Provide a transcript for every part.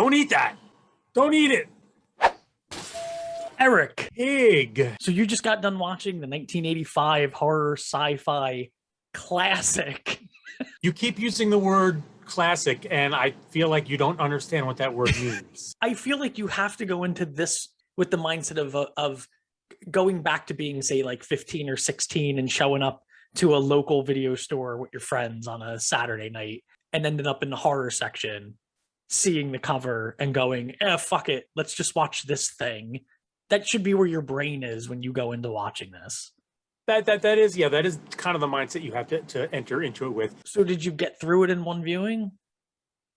Don't eat that. Don't eat it. Eric, Pig. so you just got done watching the 1985 horror sci-fi classic. You keep using the word classic, and I feel like you don't understand what that word means. I feel like you have to go into this with the mindset of going back to being, say, like 15 or 16 and showing up to a local video store with your friends on a Saturday night and ended up in the horror section, seeing the cover and going, fuck it, let's just watch this thing. That should be where your brain is when you go into watching this. That is kind of the mindset you have to enter into it with. So did you get through it in one viewing?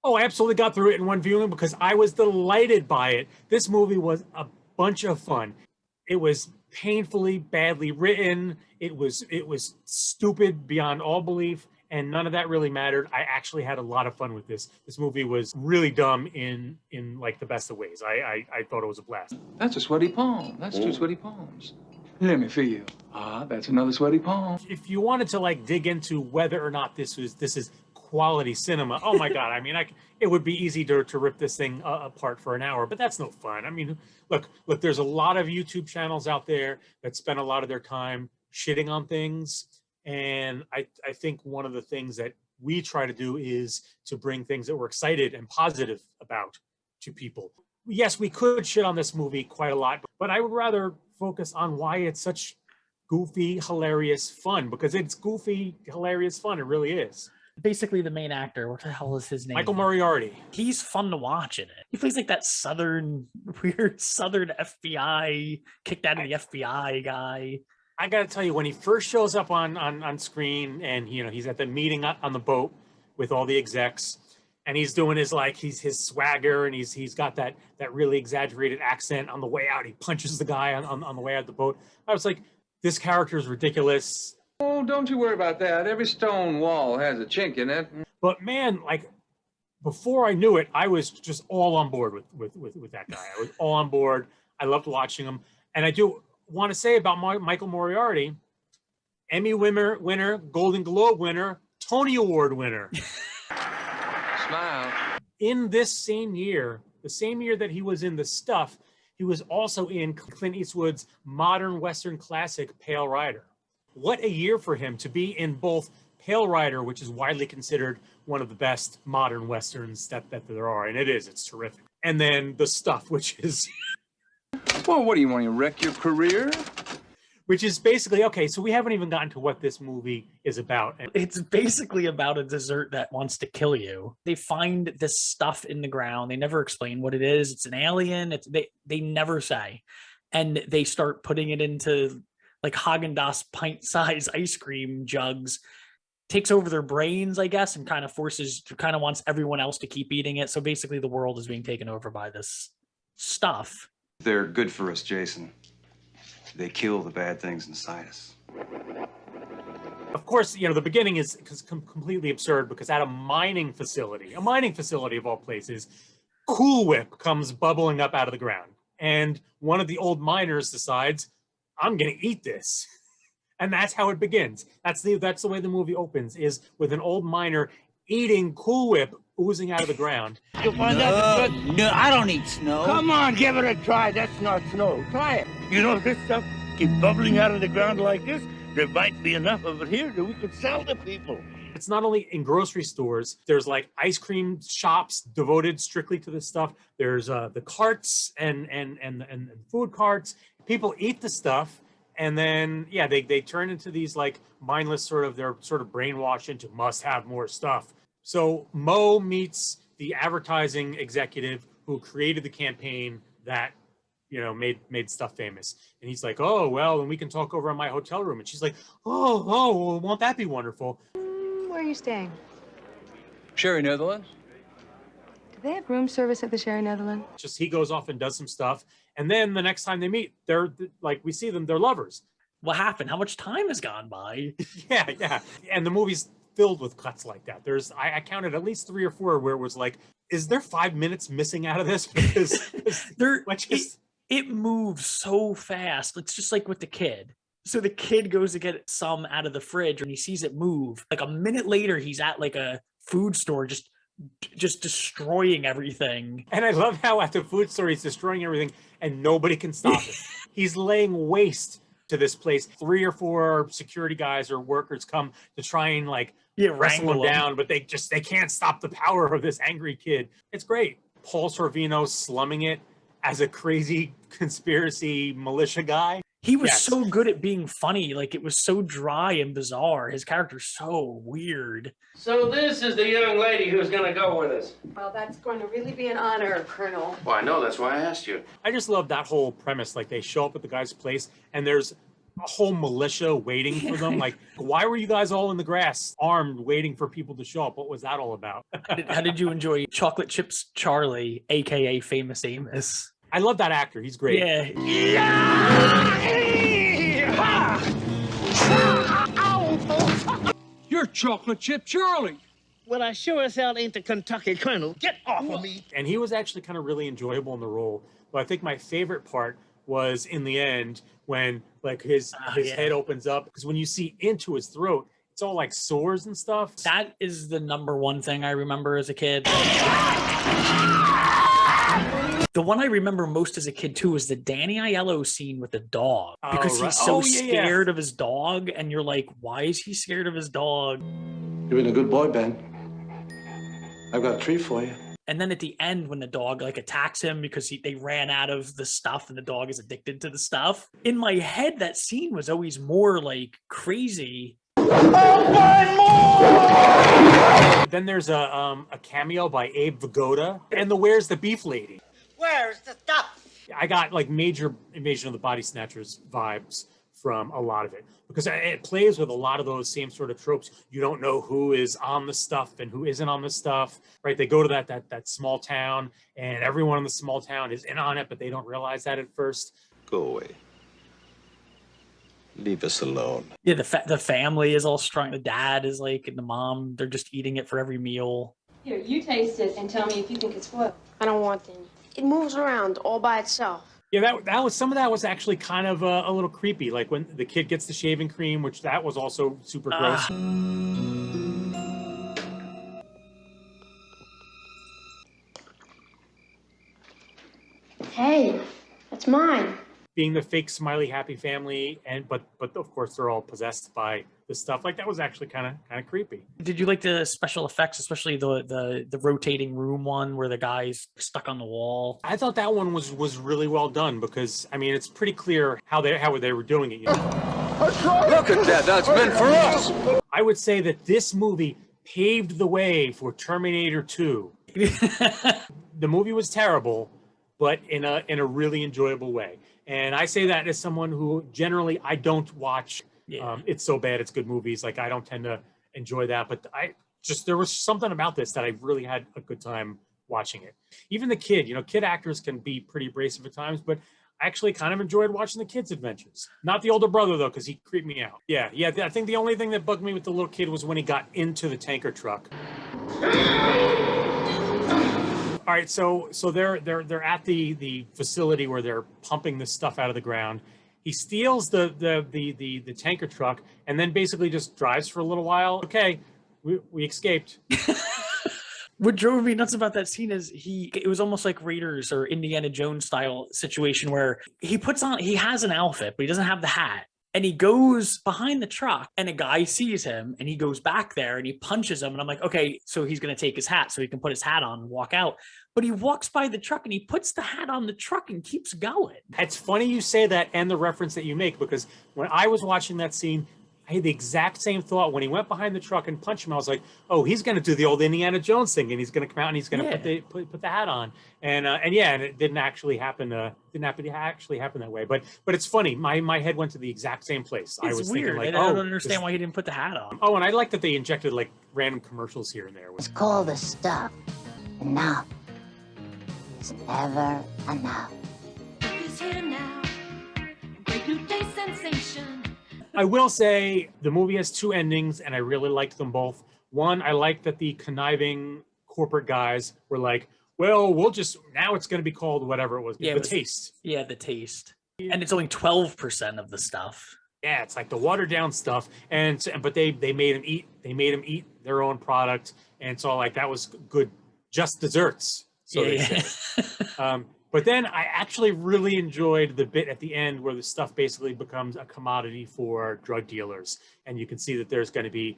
Oh, I absolutely got through it in one viewing because I was delighted by it. This movie was a bunch of fun. It was painfully badly written. It was stupid beyond all belief, and none of that really mattered. I actually had a lot of fun with this. This movie was really dumb in like the best of ways. I thought it was a blast. That's a sweaty palm. That's two sweaty palms. Let me feel. That's another sweaty palm. If you wanted to like dig into whether or not this is quality cinema, oh my God, I mean, it would be easy to rip this thing apart for an hour, but that's no fun. I mean, look, there's a lot of YouTube channels out there that spend a lot of their time shitting on things. And I think one of the things that we try to do is to bring things that we're excited and positive about to people. Yes, we could shit on this movie quite a lot, but I would rather focus on why it's such goofy, hilarious fun, because it's goofy, hilarious fun. It really is. Basically, the main actor, what the hell is his name? Michael Moriarty. He's fun to watch in it. He plays like that weird Southern FBI, kicked out of the FBI guy. I gotta tell you, when he first shows up on screen, and he's at the meeting on the boat with all the execs, and he's doing his swagger, and he's got that really exaggerated accent. On the way out, he punches the guy on the way out the boat. I was like, this character is ridiculous. Oh, don't you worry about that. Every stone wall has a chink in it. But man, like, before I knew it, I was just all on board with that guy. I was all on board. I loved watching him. And I do want to say about Michael Moriarty, Emmy winner, Golden Globe winner, Tony Award winner. Smile. In this same year, the same year that he was in The Stuff, he was also in Clint Eastwood's modern Western classic, Pale Rider. What a year for him to be in both Pale Rider, which is widely considered one of the best modern Westerns that there are, and it's terrific. And then The Stuff, which is... Well, what do you want to wreck your career? Which is basically, okay, so we haven't even gotten to what this movie is about. It's basically about a dessert that wants to kill you. They find this stuff in the ground. They never explain what it is. It's an alien. They never say. And they start putting it into like Haagen-Dazs pint-sized ice cream jugs, takes over their brains, I guess, and kind of wants everyone else to keep eating it. So basically the world is being taken over by this stuff. They're good for us, Jason. They kill the bad things inside us. Of course, the beginning is completely absurd because at a mining facility of all places, Cool Whip comes bubbling up out of the ground. And one of the old miners decides, I'm going to eat this. And that's how it begins. That's the way the movie opens, is with an old miner eating Cool Whip oozing out of the ground. You'll find out. No, I don't eat snow. Come on, give it a try. That's not snow. Try it. You know, this stuff keeps bubbling out of the ground like this. There might be enough of it here that we could sell to people. It's not only in grocery stores. There's like ice cream shops devoted strictly to this stuff. There's the carts and food carts. People eat the stuff, and then they turn into these like mindless they're sort of brainwashed into must have more stuff. So Mo meets the advertising executive who created the campaign that made stuff famous, and he's like, oh well, and we can talk over in my hotel room. And she's like, oh well, won't that be wonderful? Where are you staying? Sherry Netherlands. Do they have room service at the Sherry Netherlands? Just he goes off and does some stuff, and then the next time they meet, they're like, we see them, they're lovers. What happened? How much time has gone by? yeah. And the movie's filled with cuts like that. I counted at least 3 or 4 where it was like, is there 5 minutes missing out of this? Because it moves so fast. It's just like with the kid. So the kid goes to get some out of the fridge and he sees it move. Like a minute later, he's at like a food store just just destroying everything. And I love how at the food store he's destroying everything and nobody can stop it. He's laying waste to this place. 3 or 4 security guys or workers come to try and like wrestle Wrangle him him. down, but they can't stop the power of this angry kid. It's great. Paul Sorvino slumming it as a crazy conspiracy militia guy. He was Yes. so good at being funny. Like, it was so dry and bizarre. His character's so weird. So this is the young lady who's gonna go with us. Well, that's going to really be an honor, Colonel. Well, I know, that's why I asked you. I just love that whole premise. Like they show up at the guy's place and there's a whole militia waiting for them. Like, why were you guys all in the grass armed waiting for people to show up? What was that all about? How did you enjoy Chocolate Chips Charlie, aka Famous Amos? I love that actor. He's great. Yeah. You're Chocolate Chip Charlie. Well, I sure as hell ain't the Kentucky Colonel. Get off of me. And he was actually kind of really enjoyable in the role. But I think my favorite part was in the end when like his yeah. head opens up, because when you see into his throat, it's all like sores and stuff. That is the number one thing I remember as a kid. The one I remember most as a kid too was the Danny Aiello scene with the dog, because right. he's so Yeah. scared of his dog, and you're like, why is he scared of his dog? You've been a good boy, Ben. I've got a treat for you. And then at the end, when the dog like attacks him because they ran out of the stuff and the dog is addicted to the stuff. In my head, that scene was always more like crazy. Then there's a cameo by Abe Vigoda and the Where's the Beef Lady. Where's the stuff? I got like major Invasion of the Body Snatchers vibes from a lot of it, because it plays with a lot of those same sort of tropes. You don't know who is on the stuff and who isn't on the stuff, right? They go to that small town and everyone in the small town is in on it, but they don't realize that at first. Go away. Leave us alone. Yeah, the family is all strong. The dad is like, and the mom, they're just eating it for every meal. Here, you taste it and tell me if you think it's spoiled. I don't want any. It moves around all by itself. Yeah, that was some of that was actually kind of a little creepy. Like when the kid gets the shaving cream, which that was also super gross. Hey, that's mine. Being the fake smiley happy family, but of course they're all possessed by this stuff. Like that was actually kind of creepy. Did you like the special effects, especially the rotating room one where the guy's stuck on the wall? I thought that one was really well done, because I mean it's pretty clear how they were doing it. You know? Look at that. That's meant for us. I would say that this movie paved the way for Terminator 2. The movie was terrible, but in a really enjoyable way. And I say that as someone who generally I don't watch It's So Bad It's Good movies. Like I don't tend to enjoy that, but there was something about this that I really had a good time watching it. Even the kid, kid actors can be pretty abrasive at times, but I actually kind of enjoyed watching the kid's adventures. Not the older brother though, because he creeped me out. Yeah. I think the only thing that bugged me with the little kid was when he got into the tanker truck. All right, so they're at the facility where they're pumping this stuff out of the ground. He steals the tanker truck and then basically just drives for a little while. Okay, we escaped. What drove me nuts about that scene is it was almost like Raiders or Indiana Jones style situation where he has an outfit, but he doesn't have the hat. And he goes behind the truck and a guy sees him and he goes back there and he punches him. And I'm like, okay, so he's going to take his hat so he can put his hat on and walk out. But he walks by the truck and he puts the hat on the truck and keeps going. It's funny you say that and the reference that you make, because when I was watching that scene, I had the exact same thought. When he went behind the truck and punched him, I was like, oh, he's going to do the old Indiana Jones thing, and he's going to come out and he's going to put the hat on. And it didn't actually happen. Actually happen that way. But it's funny. My head went to the exact same place. It's I was weird. thinking like, I don't understand why he didn't put the hat on. Oh, and I like that they injected like random commercials here and there. It's called the stuff. Enough. It's never enough. It's here now. Great new day sensation. I will say the movie has 2 endings, and I really liked them both. One, I liked that the conniving corporate guys were like, well, now it's going to be called whatever it was. Yeah, The Taste. Yeah, The Taste. And it's only 12% of the stuff. Yeah, it's like the watered down stuff, but they made him eat. They made him eat their own product, and it's all like that was good, just desserts. So they say. But then I actually really enjoyed the bit at the end where the stuff basically becomes a commodity for drug dealers, and you can see that there's going to be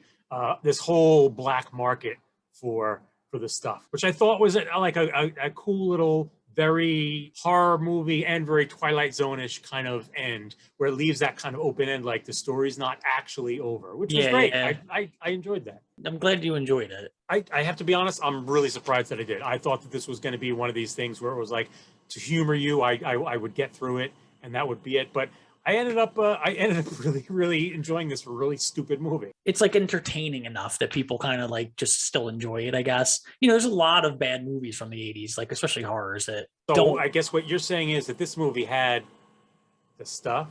this whole black market for the stuff, which I thought was a cool little, very horror movie and very Twilight Zone-ish kind of end, where it leaves that kind of open end, like the story's not actually over, which was great. Yeah. I enjoyed that. I'm glad you enjoyed it. I have to be honest, I'm really surprised that I did. I thought that this was going to be one of these things where it was like, to humor you, I would get through it and that would be it. But I ended up really, really enjoying this really stupid movie. It's like entertaining enough that people kind of like just still enjoy it, I guess. You know, there's a lot of bad movies from the 80s, like especially horrors that don't. I guess what you're saying is that this movie had the stuff.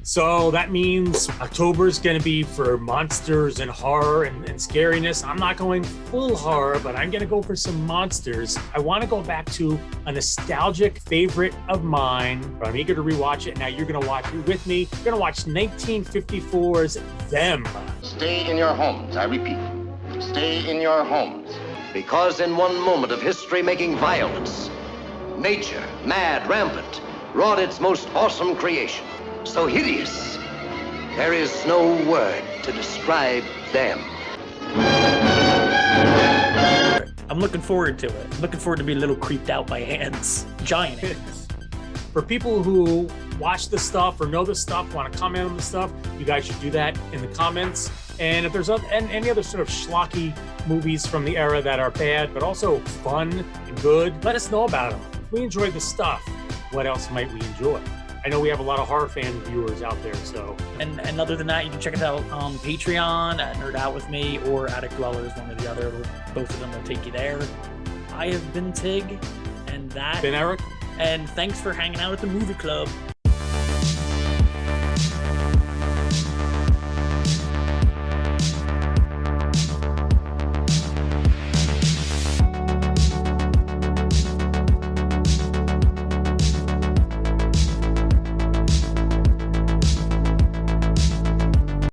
So that means October's going to be for monsters and horror and scariness. I'm not going full horror, but I'm going to go for some monsters. I want to go back to a nostalgic favorite of mine. I'm eager to rewatch it. Now you're going to watch it with me. You're going to watch 1954's Them. Stay in your homes, I repeat. Stay in your homes. Because in one moment of history-making violence, nature, mad, rampant, wrought its most awesome creation. So hideous, there is no word to describe them. I'm looking forward to it. I'm looking forward to being a little creeped out by ants. Giant ants. For people who watch the stuff or know the stuff, want to comment on the stuff, you guys should do that in the comments. And if there's any other sort of schlocky movies from the era that are bad, but also fun and good, let us know about them. If we enjoyed the stuff, what else might we enjoy? I know we have a lot of horror fan viewers out there, so. And other than that, you can check us out on Patreon at Nerd Out With Me or Attic Dwellers, one or the other. Both of them will take you there. I have been Tig, and that. Been Eric. And thanks for hanging out at the movie club.